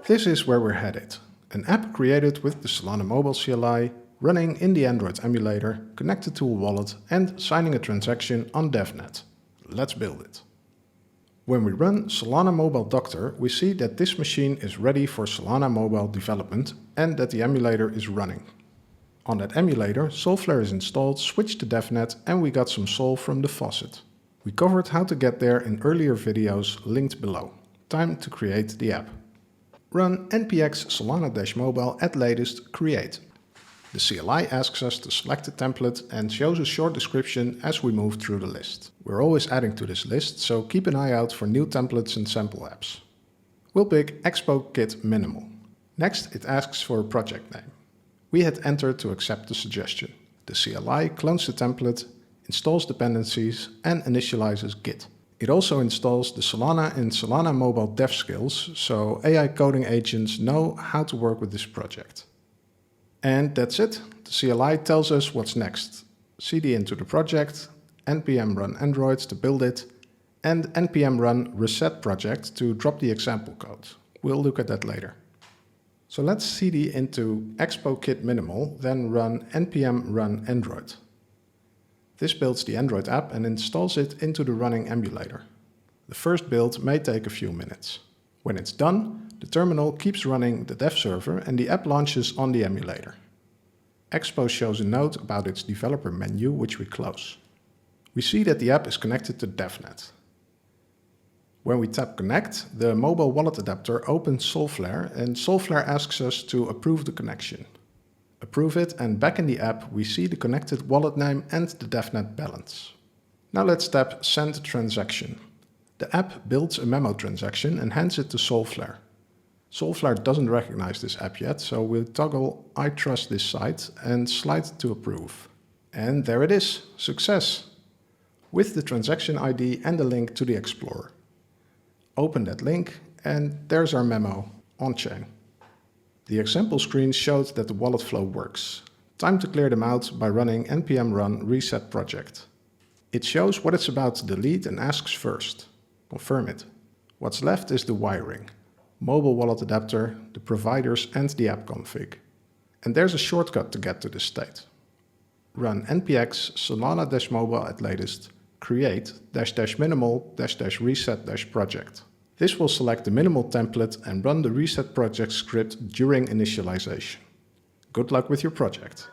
This is where we're headed. An app created with the Solana Mobile CLI, running in the Android emulator, connected to a wallet and signing a transaction on Devnet. Let's build it. When we run Solana Mobile Doctor, we see that this machine is ready for Solana Mobile development and that the emulator is running. On that emulator, Solflare is installed, switched to Devnet, and we got some Sol from the faucet. We covered how to get there in earlier videos linked below. Time to create the app. Run npx solana-mobile at latest create. The CLI asks us to select a template and shows a short description as we move through the list. We're always adding to this list, so keep an eye out for new templates and sample apps. We'll pick Expo Kit Minimal. Next, it asks for a project name. We hit enter to accept the suggestion. The CLI clones the template, installs dependencies, and initializes Git. It also installs the Solana and Solana Mobile dev skills, so AI coding agents know how to work with this project. And that's it. The CLI tells us what's next. cd into the project, npm run android to build it, and npm run reset project to drop the example code. We'll look at that later. So let's cd into Expo Kit Minimal, then run npm run android. This builds the Android app and installs it into the running emulator. The first build may take a few minutes. When it's done, the terminal keeps running the dev server and the app launches on the emulator. Expo shows a note about its developer menu, which we close. We see that the app is connected to Devnet. When we tap Connect, the mobile wallet adapter opens Solflare, and Solflare asks us to approve the connection. Approve it, and back in the app we see the connected wallet name and the Devnet balance. Now let's tap Send Transaction. The app builds a memo transaction and hands it to Solflare. Solflare doesn't recognize this app yet, so we'll toggle I trust this site and slide to approve. And there it is, success! With the transaction ID and the link to the Explorer. Open that link and there's our memo on-chain. The example screen showed that the wallet flow works. Time to clear them out by running npm run reset project. It shows what it's about to delete and asks first. Confirm it. What's left is the wiring, mobile wallet adapter, the providers and the app config. And there's a shortcut to get to this state. Run npx solana-mobile at latest create -minimal-reset-project. This will select the minimal template and run the reset project script during initialization. Good luck with your project.